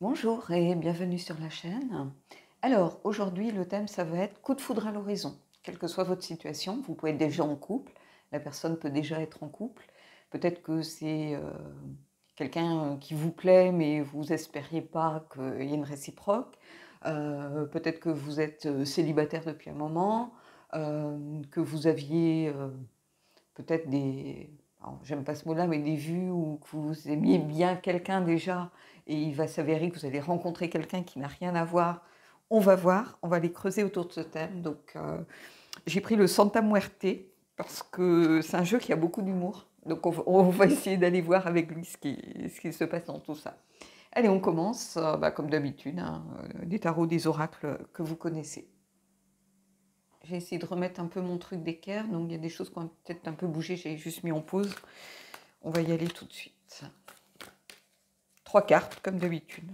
Bonjour et bienvenue sur la chaîne. Alors aujourd'hui le thème ça va être coup de foudre à l'horizon. Quelle que soit votre situation, vous pouvez être déjà en couple, la personne peut déjà être en couple, peut-être que c'est quelqu'un qui vous plaît mais vous espériez pas qu'il y ait une réciproque, peut-être que vous êtes célibataire depuis un moment, que vous aviez peut-être des, alors, j'aime pas ce mot-là, mais des vues ou que vous aimiez bien quelqu'un déjà et il va s'avérer que vous allez rencontrer quelqu'un qui n'a rien à voir. On va voir, on va aller creuser autour de ce thème. Donc, j'ai pris le Santa Muerte parce que c'est un jeu qui a beaucoup d'humour. Donc, on va essayer d'aller voir avec lui ce qui se passe dans tout ça. Allez, on commence, comme d'habitude, hein, des tarots, des oracles que vous connaissez. J'ai essayé de remettre un peu mon truc d'équerre, donc il y a des choses qui ont peut-être un peu bougé, j'ai juste mis en pause. On va y aller tout de suite. 3 cartes, comme d'habitude.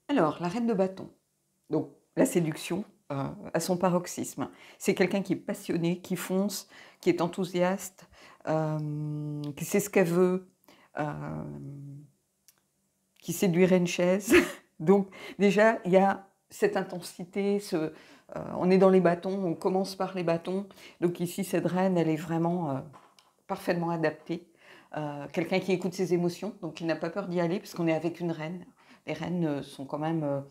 Alors, la reine de bâton. Donc, la séduction à son paroxysme. C'est quelqu'un qui est passionné, qui fonce, qui est enthousiaste, qui sait ce qu'elle veut, qui séduirait une chaise. Donc, déjà, il y a cette intensité, on est dans les bâtons, on commence par les bâtons. Donc ici, cette reine, elle est vraiment parfaitement adaptée. Quelqu'un qui écoute ses émotions, donc qui n'a pas peur d'y aller, parce qu'on est avec une reine. Les reines sont quand même...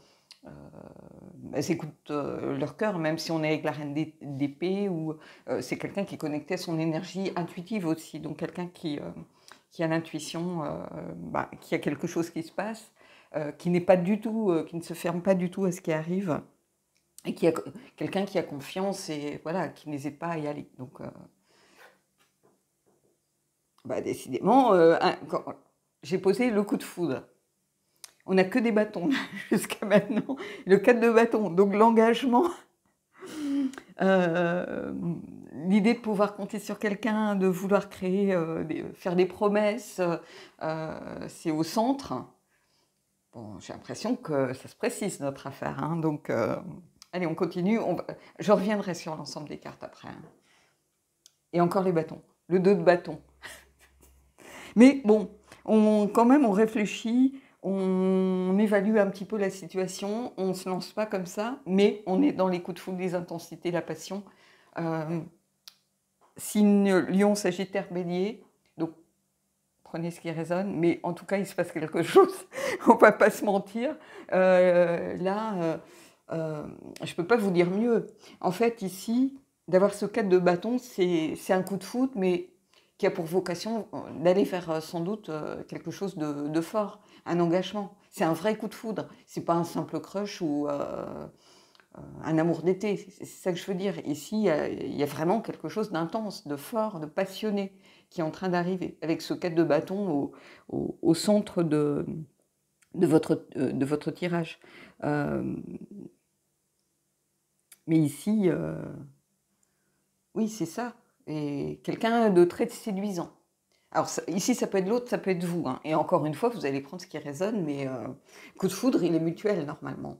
elles écoutent leur cœur, même si on est avec la reine d'épée, ou c'est quelqu'un qui est connecté à son énergie intuitive aussi, donc quelqu'un qui a l'intuition, qu'il y a quelque chose qui se passe, qui n'est pas du tout, qui ne se ferme pas du tout à ce qui arrive, et qui a quelqu'un qui a confiance et voilà, qui n'hésite pas à y aller. Donc, décidément, j'ai posé le coup de foudre. On n'a que des bâtons jusqu'à maintenant. Le 4 de bâton, donc l'engagement, l'idée de pouvoir compter sur quelqu'un, de vouloir créer, faire des promesses, c'est au centre. Bon, j'ai l'impression que ça se précise notre affaire, hein, donc allez, on continue. Je reviendrai sur l'ensemble des cartes après. Hein. Et encore les bâtons, le 2 de bâton. Mais bon, quand même, on réfléchit, on évalue un petit peu la situation, on ne se lance pas comme ça, mais on est dans les coups de foudre, les intensités, la passion. Signe Lion, Sagittaire, Bélier, donc prenez ce qui résonne, mais en tout cas, il se passe quelque chose, on ne va pas se mentir. Là, je ne peux pas vous dire mieux. En fait, ici, d'avoir ce 4 de bâton, c'est un coup de foudre, mais qui a pour vocation d'aller vers sans doute quelque chose de fort, un engagement. C'est un vrai coup de foudre, c'est pas un simple crush ou un amour d'été, c'est ça que je veux dire. Ici, il y a vraiment quelque chose d'intense, de fort, de passionné qui est en train d'arriver, avec ce 4 de bâton au centre de votre tirage. Mais ici, oui, c'est ça. Et quelqu'un de très séduisant. Alors ici, ça peut être l'autre, ça peut être vous. Hein. Et encore une fois, vous allez prendre ce qui résonne, mais coup de foudre, il est mutuel normalement.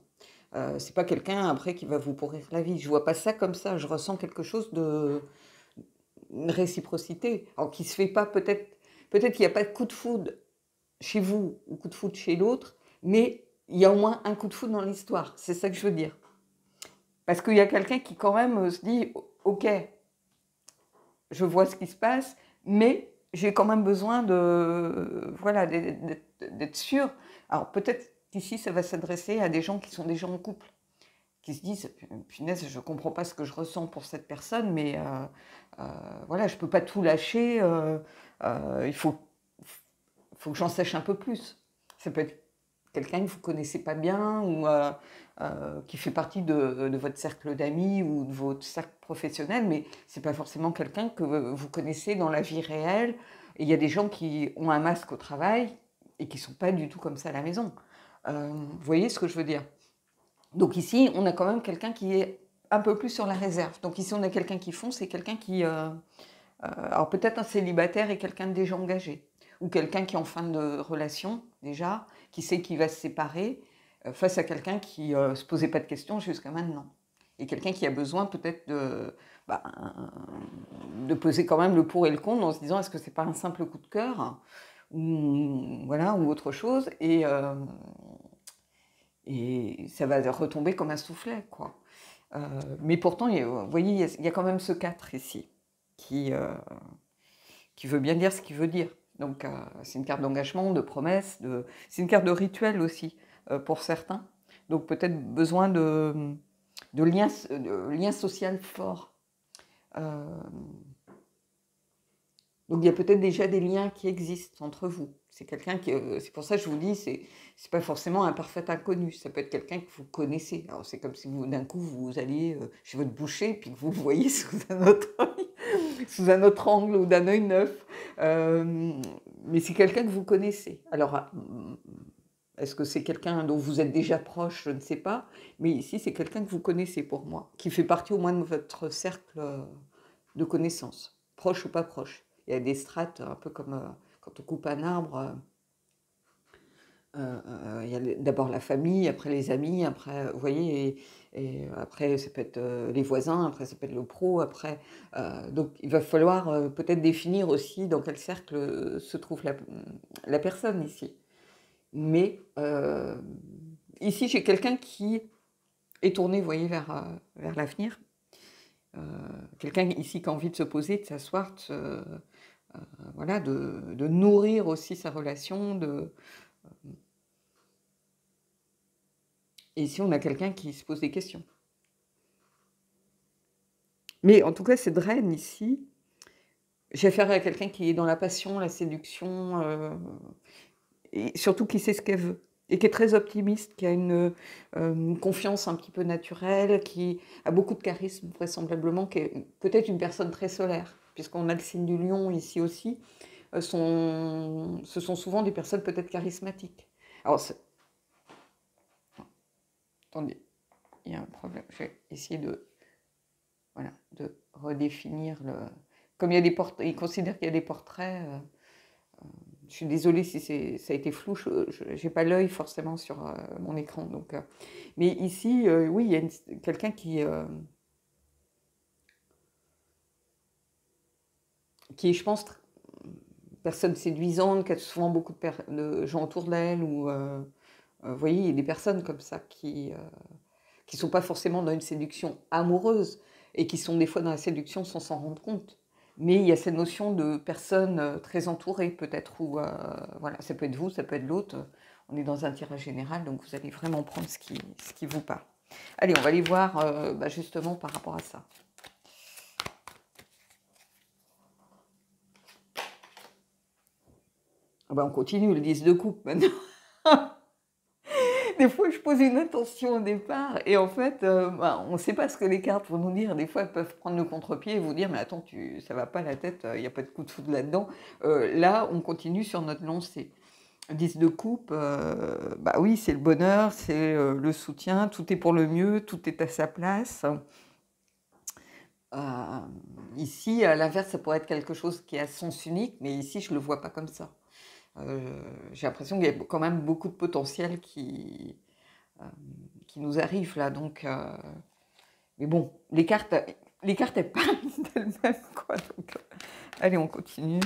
C'est pas quelqu'un après qui va vous pourrir la vie. Je vois pas ça comme ça. Je ressens quelque chose de une réciprocité. Alors qui se fait pas peut-être qu'il n'y a pas de coup de foudre chez vous ou coup de foudre chez l'autre, mais il y a au moins un coup de foudre dans l'histoire. C'est ça que je veux dire. Parce qu'il y a quelqu'un qui quand même se dit, ok, je vois ce qui se passe, mais j'ai quand même besoin voilà, d'être sûr. Alors peut-être qu'ici, ça va s'adresser à des gens qui sont déjà en couple, qui se disent, punaise, je ne comprends pas ce que je ressens pour cette personne, mais voilà, je ne peux pas tout lâcher, il faut que j'en sache un peu plus. Ça peut être quelqu'un que vous ne connaissez pas bien ou qui fait partie de votre cercle d'amis ou de votre cercle professionnel, mais ce n'est pas forcément quelqu'un que vous connaissez dans la vie réelle. Et il y a des gens qui ont un masque au travail et qui ne sont pas du tout comme ça à la maison. Vous voyez ce que je veux dire? Donc ici, on a quand même quelqu'un qui est un peu plus sur la réserve. Donc ici, on a quelqu'un qui fonce et quelqu'un qui... alors peut-être un célibataire et quelqu'un de déjà engagé. Ou quelqu'un qui est en fin de relation, déjà, qui sait qu'il va se séparer, face à quelqu'un qui ne se posait pas de questions jusqu'à maintenant. Et quelqu'un qui a besoin peut-être de peser quand même le pour et le contre en se disant est-ce que c'est pas un simple coup de cœur ou, voilà, ou autre chose. Et ça va retomber comme un soufflet, quoi. Mais pourtant, vous voyez, il y a quand même ce 4 ici, qui veut bien dire ce qu'il veut dire. Donc, c'est une carte d'engagement, de promesse, c'est une carte de rituel aussi, pour certains. Donc, peut-être besoin de liens sociaux forts. Donc, il y a peut-être déjà des liens qui existent entre vous. C'est quelqu'un qui... c'est pour ça que je vous dis, c'est pas forcément un parfait inconnu. Ça peut être quelqu'un que vous connaissez. Alors, c'est comme si d'un coup, vous alliez chez votre boucher, puis que vous le voyez sous un autre œil, sous un autre angle ou d'un œil neuf. Mais c'est quelqu'un que vous connaissez. Alors, est-ce que c'est quelqu'un dont vous êtes déjà proche? Je ne sais pas. Mais ici, c'est quelqu'un que vous connaissez pour moi, qui fait partie au moins de votre cercle de connaissances, proche ou pas proche. Il y a des strates, un peu comme quand on coupe un arbre. Il y a d'abord la famille, après les amis, après, vous voyez, et après ça peut être les voisins, après ça peut être le pro, après. Donc il va falloir peut-être définir aussi dans quel cercle se trouve la personne ici. Mais ici, j'ai quelqu'un qui est tourné, vous voyez, vers l'avenir. Quelqu'un ici qui a envie de se poser, de s'asseoir, voilà, de nourrir aussi sa relation. Et ici, on a quelqu'un qui se pose des questions. Mais en tout cas, cette reine ici, j'ai affaire à quelqu'un qui est dans la passion, la séduction, et surtout qui sait ce qu'elle veut. Et qui est très optimiste, qui a une confiance un petit peu naturelle, qui a beaucoup de charisme vraisemblablement, qui est peut-être une personne très solaire, puisqu'on a le signe du lion ici aussi. Ce sont souvent des personnes peut-être charismatiques. Alors, attendez, il y a un problème. Je vais essayer de redéfinir le... Comme il y a des portraits, il considère qu'il y a des portraits... je suis désolée si ça a été flou, je n'ai pas l'œil forcément sur mon écran. Donc, mais ici, oui, il y a quelqu'un qui est, je pense, personne séduisante, qui a souvent beaucoup de gens autour d'elle, ou vous voyez, il y a des personnes comme ça qui sont pas forcément dans une séduction amoureuse, et qui sont des fois dans la séduction sans s'en rendre compte. Mais il y a cette notion de personnes très entourées, peut-être, ou voilà, ça peut être vous, ça peut être l'autre. On est dans un tirage général, donc vous allez vraiment prendre ce qui vous parle. Allez, on va aller voir justement par rapport à ça. On continue, le 10 de coupe maintenant. Des fois, je pose une intention au départ et en fait, on ne sait pas ce que les cartes vont nous dire. Des fois, elles peuvent prendre le contre-pied et vous dire « mais attends, ça va pas la tête, il n'y a pas de coup de foudre là-dedans ». Là, on continue sur notre lancée. 10 de coupe, oui, c'est le bonheur, c'est le soutien, tout est pour le mieux, tout est à sa place. Ici, à l'inverse, ça pourrait être quelque chose qui est à sens unique, mais ici, je ne le vois pas comme ça. J'ai l'impression qu'il y a quand même beaucoup de potentiel qui nous arrive là. Donc, mais bon, les cartes elles parlent d'elles-mêmes, quoi. Donc, allez, on continue.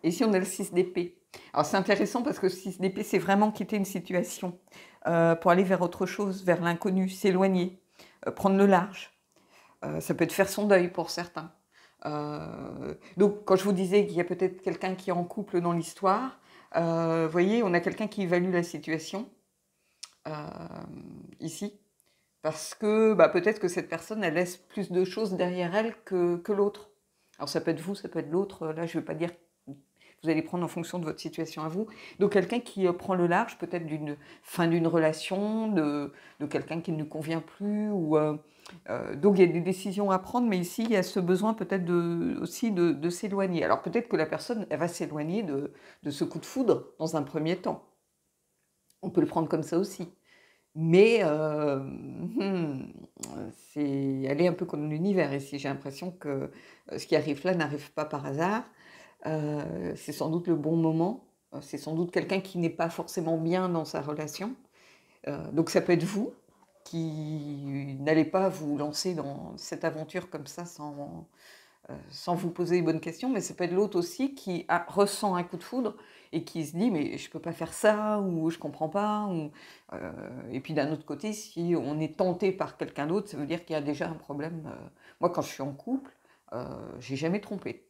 Et ici, on a le 6 d'épée. Alors, c'est intéressant parce que le 6 d'épée, c'est vraiment quitter une situation pour aller vers autre chose, vers l'inconnu, s'éloigner, prendre le large. Ça peut être faire son deuil pour certains. Donc, quand je vous disais qu'il y a peut-être quelqu'un qui est en couple dans l'histoire, vous voyez, on a quelqu'un qui évalue la situation ici. Parce que peut-être que cette personne, elle laisse plus de choses derrière elle que l'autre. Alors, ça peut être vous, ça peut être l'autre. Là, je ne veux pas dire... Vous allez prendre en fonction de votre situation à vous. Donc quelqu'un qui prend le large, peut-être d'une fin d'une relation, de quelqu'un qui ne nous convient plus. Donc il y a des décisions à prendre, mais ici, il y a ce besoin peut-être aussi de s'éloigner. Alors peut-être que la personne, elle va s'éloigner de ce coup de foudre dans un premier temps. On peut le prendre comme ça aussi. Mais c'est aller un peu comme l'univers ici. J'ai l'impression que ce qui arrive là n'arrive pas par hasard. C'est sans doute le bon moment. C'est sans doute quelqu'un qui n'est pas forcément bien dans sa relation. Donc ça peut être vous qui n'allez pas vous lancer dans cette aventure comme ça sans vous poser les bonnes questions, mais ça peut être l'autre aussi qui ressent un coup de foudre et qui se dit mais je peux pas faire ça ou je comprends pas. Et puis d'un autre côté, si on est tenté par quelqu'un d'autre, ça veut dire qu'il y a déjà un problème. Moi, quand je suis en couple, j'ai jamais trompé.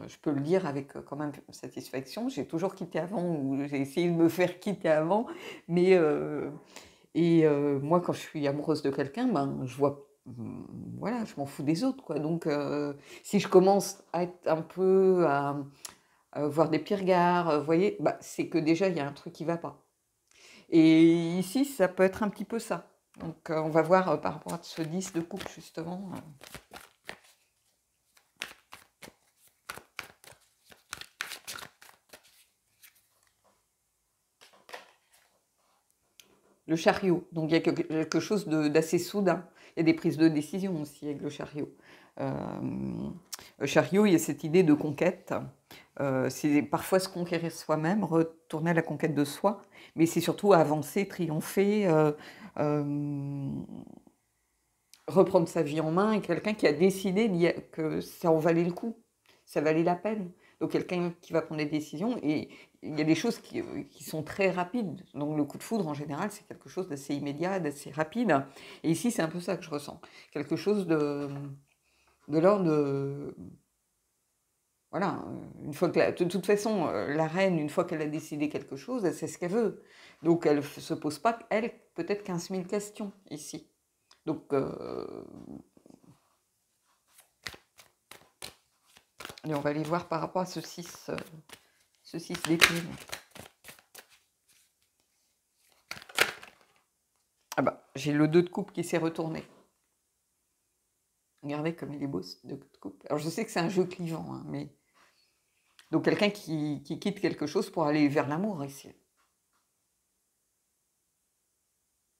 Je peux le dire avec quand même satisfaction. J'ai toujours quitté avant ou j'ai essayé de me faire quitter avant, mais moi, quand je suis amoureuse de quelqu'un, ben je vois voilà, je m'en fous des autres, quoi. Donc, si je commence à être un peu à voir des petits regards, vous voyez, bah, c'est que déjà, il y a un truc qui va pas. Et ici, ça peut être un petit peu ça. Donc, on va voir par rapport à ce 10 de coupe, justement. Le chariot. Donc, il y a quelque chose d'assez soudain. Il y a des prises de décision aussi avec le chariot. Le chariot, il y a cette idée de conquête. C'est parfois se conquérir soi-même, retourner à la conquête de soi, mais c'est surtout avancer, triompher, reprendre sa vie en main, et quelqu'un qui a décidé que ça en valait le coup, ça valait la peine. Donc quelqu'un qui va prendre des décisions, et il y a des choses qui sont très rapides. Donc le coup de foudre, en général, c'est quelque chose d'assez immédiat, d'assez rapide. Et ici, c'est un peu ça que je ressens. Quelque chose de l'ordre de... Voilà, une fois que de toute façon, la reine, une fois qu'elle a décidé quelque chose, elle sait ce qu'elle veut. Donc elle ne se pose pas, elle, peut-être 15 000 questions ici. Donc, allez, on va aller voir par rapport à ce 6 d'épée. Ah bah, j'ai le 2 de coupe qui s'est retourné. Regardez comme il est beau, ce 2 de coupe. Alors je sais que c'est un jeu clivant, hein, mais... Donc quelqu'un qui quitte quelque chose pour aller vers l'amour ici.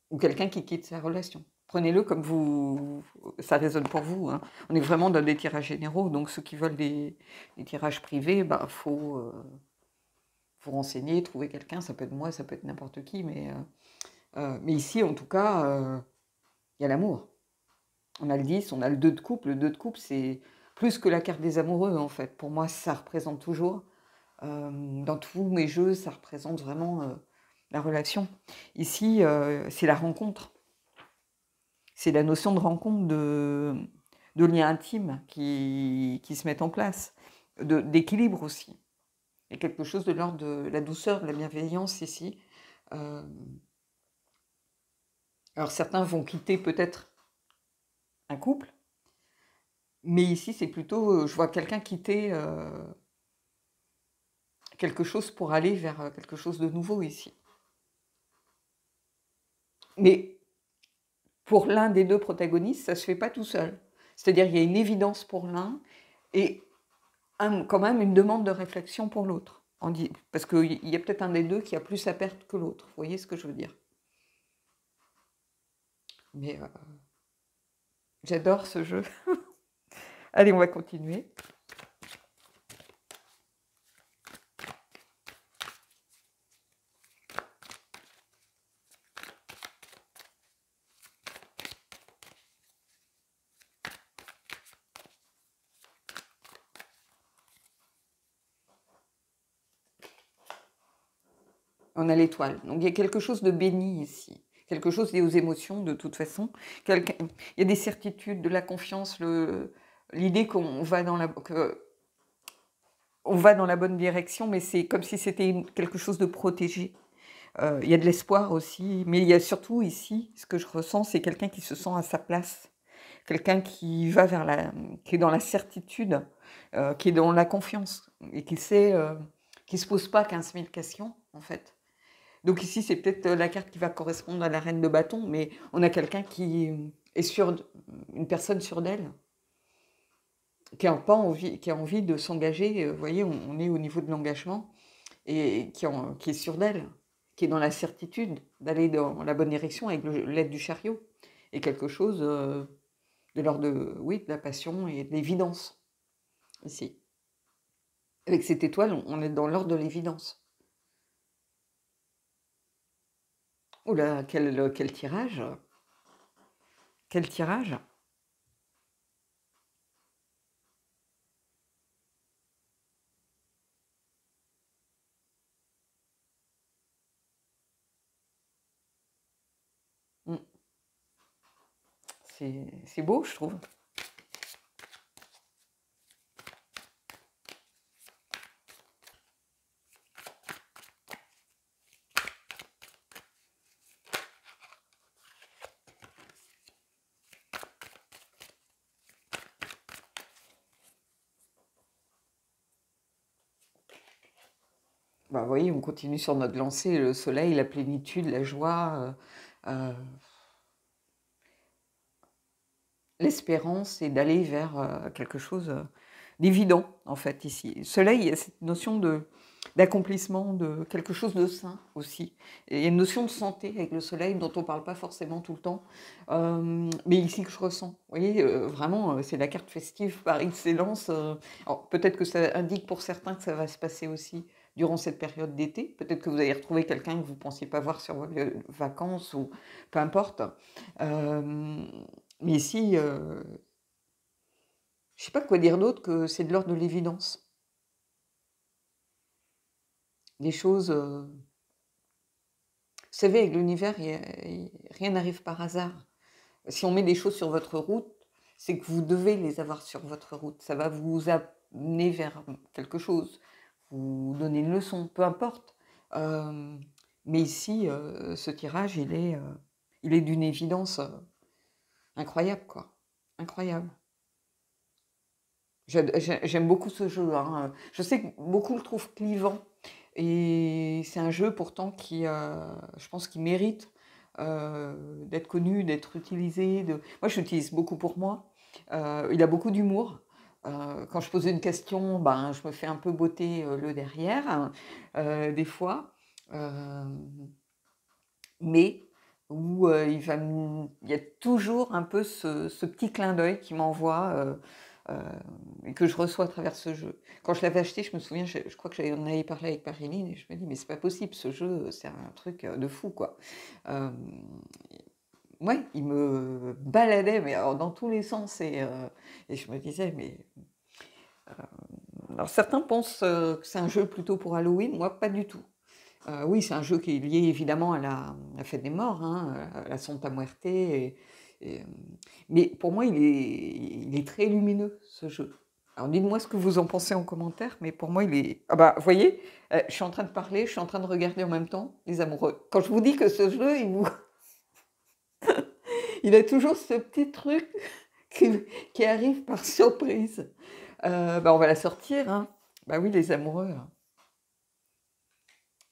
Ou quelqu'un qui quitte sa relation. Prenez-le comme ça résonne pour vous. Hein. On est vraiment dans des tirages généraux, donc ceux qui veulent des tirages privés, bah, faut renseigner, trouver quelqu'un. Ça peut être moi, ça peut être n'importe qui, mais ici, en tout cas, il y a l'amour. On a le 10, on a le 2 de coupe. Le 2 de coupe, c'est plus que la carte des amoureux, en fait. Pour moi, ça représente toujours, dans tous mes jeux, ça représente vraiment la relation. Ici, c'est la rencontre. C'est la notion de rencontre, de lien intime qui se met en place, d'équilibre aussi. Il y a quelque chose de l'ordre de la douceur, de la bienveillance ici. Alors certains vont quitter peut-être un couple, mais ici c'est plutôt, je vois quelqu'un quitter quelque chose pour aller vers quelque chose de nouveau ici. Mais pour l'un des deux protagonistes, ça ne se fait pas tout seul. C'est-à-dire qu'il y a une évidence pour l'un et quand même une demande de réflexion pour l'autre. Parce qu'il y a peut-être un des deux qui a plus à perdre que l'autre. Vous voyez ce que je veux dire? Mais j'adore ce jeu. Allez, on va continuer. On a l'étoile. Donc il y a quelque chose de béni ici. Quelque chose lié aux émotions, de toute façon. Il y a des certitudes, de la confiance, l'idée qu'on va dans la bonne direction, mais c'est comme si c'était quelque chose de protégé. Il y a de l'espoir aussi, mais il y a surtout ici, ce que je ressens, c'est quelqu'un qui se sent à sa place. Quelqu'un qui est dans la certitude, qui est dans la confiance, et qui sait qui se pose pas 15 000 questions, en fait. Donc ici, c'est peut-être la carte qui va correspondre à la reine de bâton, mais on a quelqu'un qui est sûr, une personne sûre d'elle, qui a pas envie, qui a envie de s'engager. Vous voyez, on est au niveau de l'engagement et qui est sûr d'elle, qui est dans la certitude d'aller dans la bonne direction avec l'aide du chariot et quelque chose de l'ordre de, oui, de la passion et de l'évidence ici. Avec cette étoile, on est dans l'ordre de l'évidence. Oh là, quel tirage! Quel tirage! Mm. C'est beau, je trouve. Bah, vous voyez, on continue sur notre lancée, le soleil, la plénitude, la joie, l'espérance et d'aller vers quelque chose d'évident, en fait, ici. Le soleil, il y a cette notion d'accomplissement, de quelque chose de sain aussi. Et il y a une notion de santé avec le soleil dont on ne parle pas forcément tout le temps, mais ici que je ressens. Vous voyez, vraiment, c'est la carte festive par excellence. Alors, peut-être que ça indique pour certains que ça va se passer aussi durant cette période d'été. Peut-être que vous allez retrouver quelqu'un que vous ne pensiez pas voir sur vos vacances ou peu importe. Euh, mais ici, je ne sais pas quoi dire d'autre que c'est de l'ordre de l'évidence. Les choses, vous savez, avec l'univers, rien n'arrive par hasard. Si on met des choses sur votre route, c'est que vous devez les avoir sur votre route. Ça va vous amener vers quelque chose, vous donner une leçon, peu importe. Mais ici, ce tirage, il est d'une évidence incroyable, quoi. Incroyable. J'aime beaucoup ce jeu, hein. Je sais que beaucoup le trouvent clivant. Et c'est un jeu pourtant qui, je pense, qui mérite d'être connu, d'être utilisé. Moi, je l'utilise beaucoup pour moi. Il a beaucoup d'humour. Quand je pose une question, ben, je me fais un peu botter le derrière, hein, des fois. Euh, mais où il y a toujours un peu ce petit clin d'œil qui m'envoie euh, et que je reçois à travers ce jeu. Quand je l'avais acheté, je me souviens, je crois que j'en avais parlé avec Marilyn et je me dis, mais c'est pas possible, ce jeu, c'est un truc de fou, quoi. Euh, ouais, il me baladait, mais alors, dans tous les sens, et je me disais, mais... Alors certains pensent que c'est un jeu plutôt pour Halloween, moi pas du tout. Oui, c'est un jeu qui est lié évidemment à la fête des morts, hein, à la Santa Muerte. Et, mais pour moi, il est très lumineux, ce jeu. Alors dites-moi ce que vous en pensez en commentaire, mais pour moi, il est... Ah bah, vous voyez, je suis en train de parler, je suis en train de regarder en même temps, les amoureux. Quand je vous dis que ce jeu, il a toujours ce petit truc qui arrive par surprise. Bah, on va la sortir, hein. Bah oui, les amoureux, hein.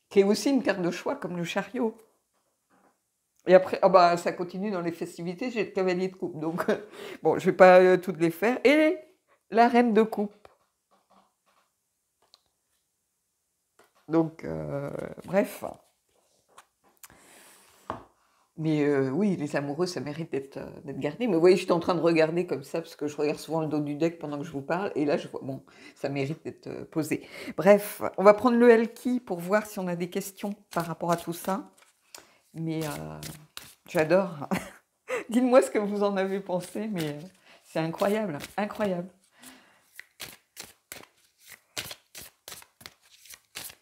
Qui est aussi une carte de choix, comme le chariot. Et après, ah bah, ça continue dans les festivités, j'ai le cavalier de coupe. Donc, bon, je ne vais pas toutes les faire. Et la reine de coupe. Donc, bref. Mais oui, les amoureux, ça mérite d'être gardé. Mais vous voyez, je suis en train de regarder comme ça, parce que je regarde souvent le dos du deck pendant que je vous parle. Et là, je vois, bon, ça mérite d'être posé. Bref, on va prendre le Elki pour voir si on a des questions par rapport à tout ça. Mais j'adore. Dites-moi ce que vous en avez pensé, mais c'est incroyable, incroyable.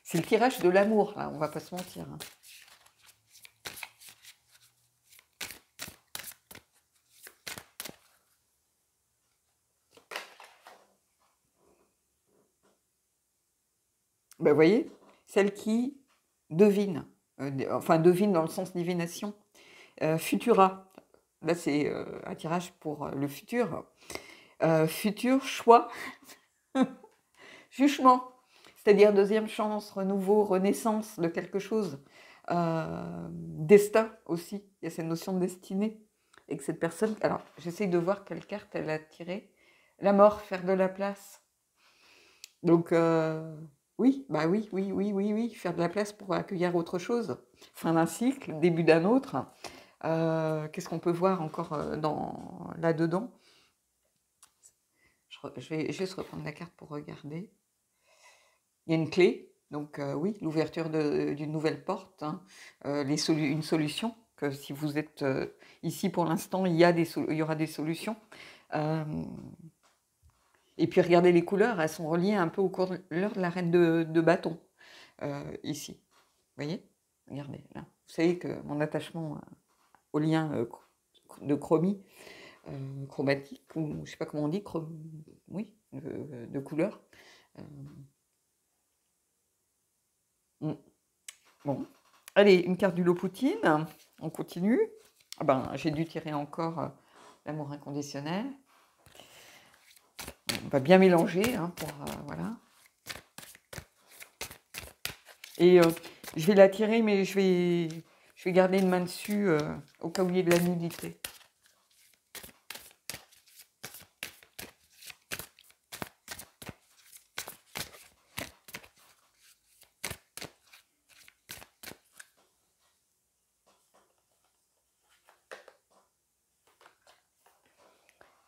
C'est le tirage de l'amour, là, on va pas se mentir, hein. Ben, vous voyez, celle qui devine, enfin devine dans le sens divination, Futura. Là, c'est un tirage pour le futur. Futur, choix, jugement. c'est-à-dire deuxième chance, renouveau, renaissance de quelque chose. Destin aussi, il y a cette notion de destinée. Et que cette personne, alors j'essaye de voir quelle carte elle a tirée. La mort, faire de la place. Donc oui, bah oui, oui, oui, oui, oui, faire de la place pour accueillir autre chose. Fin d'un cycle, début d'un autre. Qu'est-ce qu'on peut voir encore là-dedans? Je vais juste reprendre la carte pour regarder. Il y a une clé, donc oui, l'ouverture d'une nouvelle porte, hein, une solution, que si vous êtes ici pour l'instant, il y aura des solutions. Et puis regardez les couleurs, elles sont reliées un peu aux couleurs de la reine de bâton, ici. Vous voyez? Regardez, là. Vous savez que mon attachement au lien de chromie, chromatique, ou je ne sais pas comment on dit, oui, de couleur. Bon, allez, une carte du lot Poutine, on continue. Ah ben, j'ai dû tirer encore l'amour inconditionnel. On va bien mélanger, hein, pour voilà. Et je vais la tirer, mais je vais garder une main dessus au cas où il y ait de la nudité.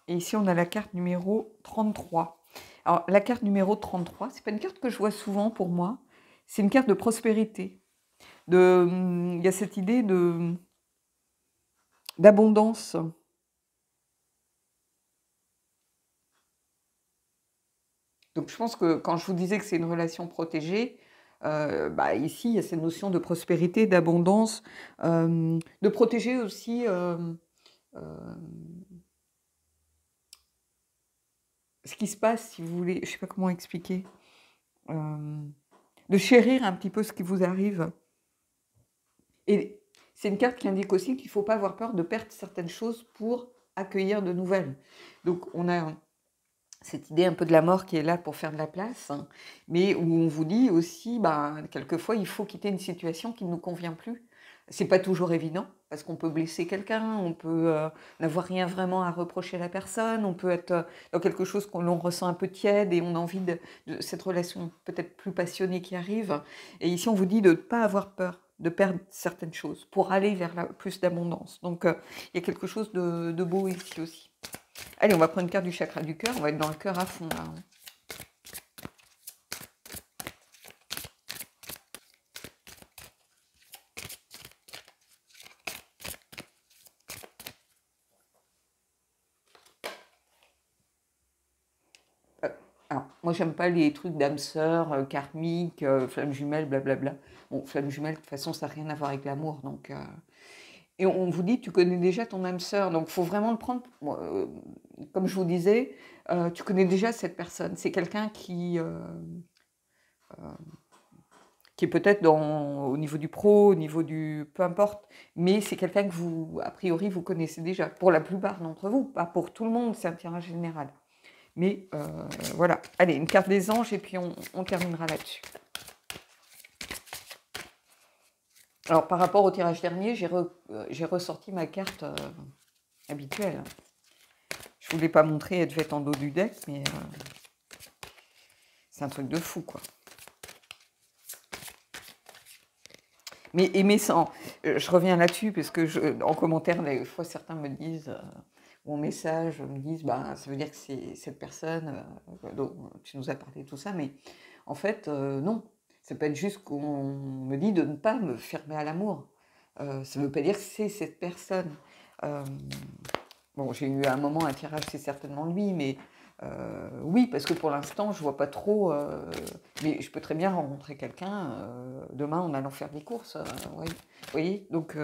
Et ici, on a la carte numéro 33. Alors, la carte numéro 33, c'est pas une carte que je vois souvent pour moi. C'est une carte de prospérité. Il y a cette idée d'abondance. Donc, je pense que quand je vous disais que c'est une relation protégée, bah, ici, il y a cette notion de prospérité, d'abondance, de protéger aussi ce qui se passe, si vous voulez, je ne sais pas comment expliquer, de chérir un petit peu ce qui vous arrive. Et c'est une carte qui indique aussi qu'il ne faut pas avoir peur de perdre certaines choses pour accueillir de nouvelles. Donc on a cette idée un peu de la mort qui est là pour faire de la place, hein, mais où on vous dit aussi, bah, quelquefois, il faut quitter une situation qui ne nous convient plus. C'est pas toujours évident, parce qu'on peut blesser quelqu'un, on peut n'avoir rien vraiment à reprocher à la personne, on peut être dans quelque chose qu'on l'on ressent un peu tiède et on a envie de cette relation peut-être plus passionnée qui arrive. Et ici, on vous dit de ne pas avoir peur de perdre certaines choses pour aller vers plus d'abondance. Donc, il y a quelque chose de beau ici aussi. Allez, on va prendre une carte du chakra du cœur, on va être dans le cœur à fond là. Alors, moi j'aime pas les trucs d'âme sœur, karmique, flamme jumelle, blablabla. Bon, flamme jumelle, de toute façon, ça n'a rien à voir avec l'amour, donc... Et on vous dit, tu connais déjà ton âme sœur, donc il faut vraiment le prendre, comme je vous disais, tu connais déjà cette personne. C'est quelqu'un qui est peut-être au niveau du pro, au niveau du... peu importe, mais c'est quelqu'un que vous, a priori, vous connaissez déjà. Pour la plupart d'entre vous, pas pour tout le monde, c'est un tirage général. Mais voilà, allez, une carte des anges et puis on terminera là-dessus. Alors par rapport au tirage dernier, j'ai ressorti ma carte habituelle. Je ne voulais pas montrer, elle devait être en dos du deck, mais c'est un truc de fou, quoi. Mais aimer sans... je reviens là-dessus, parce que en commentaire, des fois, certains me disent, ou en message, me disent, bah, ça veut dire que c'est cette personne dont tu nous as parlé de tout ça, mais en fait, non. Ça peut être juste qu'on me dit de ne pas me fermer à l'amour. Ça ne veut pas dire que c'est cette personne. Bon, j'ai eu à un moment un tirage, c'est certainement lui, mais oui, parce que pour l'instant, je vois pas trop. Mais je peux très bien rencontrer quelqu'un demain en allant faire des courses. Ouais. Vous voyez, donc,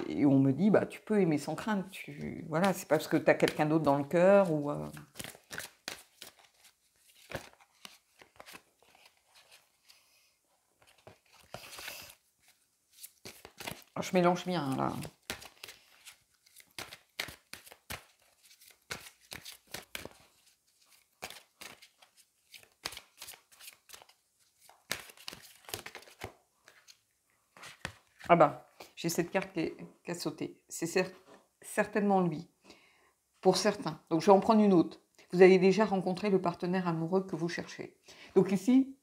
et on me dit, bah, tu peux aimer sans crainte. Voilà, c'est pas parce que tu as quelqu'un d'autre dans le cœur ou. Alors, je mélange bien là. Ah bah, j'ai cette carte qui a sauté. C'est certainement lui, pour certains. Donc, je vais en prendre une autre. Vous avez déjà rencontré le partenaire amoureux que vous cherchez. Donc ici,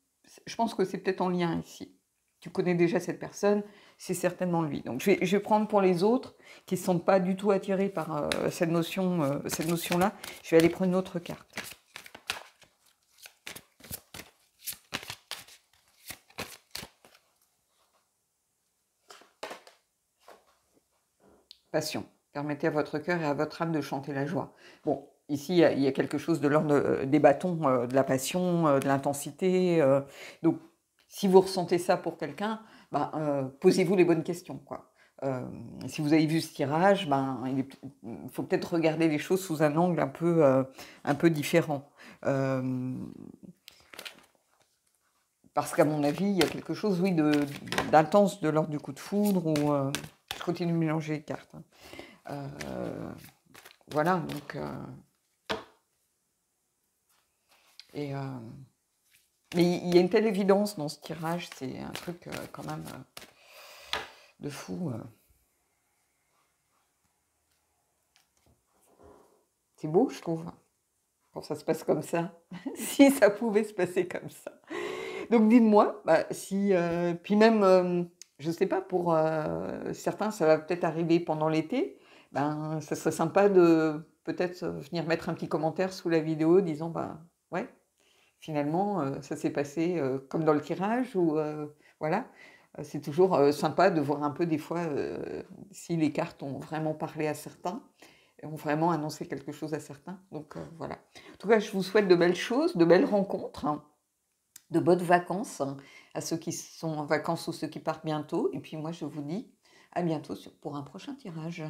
je pense que c'est peut-être en lien ici. Tu connais déjà cette personne, c'est certainement lui. Donc je vais prendre pour les autres qui ne se sentent pas du tout attirés par cette notion-là. Je vais aller prendre une autre carte. Passion. Permettez à votre cœur et à votre âme de chanter la joie. Bon, ici, il y a quelque chose de l'ordre des bâtons, de la passion, de l'intensité. Donc, si vous ressentez ça pour quelqu'un, ben, posez-vous les bonnes questions, quoi. Si vous avez vu ce tirage, ben, il faut peut-être regarder les choses sous un angle un peu différent. Parce qu'à mon avis, il y a quelque chose, oui, d'intense de l'ordre du coup de foudre. Ou, je continue de mélanger les cartes. Voilà, donc... mais il y a une telle évidence dans ce tirage, c'est un truc quand même de fou. C'est beau, je trouve, quand ça se passe comme ça. Si ça pouvait se passer comme ça. Donc dites-moi, bah, si... puis même, je sais pas, pour certains, ça va peut-être arriver pendant l'été. Ben, ça serait sympa de peut-être venir mettre un petit commentaire sous la vidéo disant, bah, ouais, finalement, ça s'est passé comme dans le tirage, ou voilà. C'est toujours sympa de voir un peu des fois si les cartes ont vraiment parlé à certains, ont vraiment annoncé quelque chose à certains. Donc voilà. En tout cas, je vous souhaite de belles choses, de belles rencontres, hein, de bonnes vacances à ceux qui sont en vacances ou ceux qui partent bientôt. Et puis moi, je vous dis à bientôt pour un prochain tirage.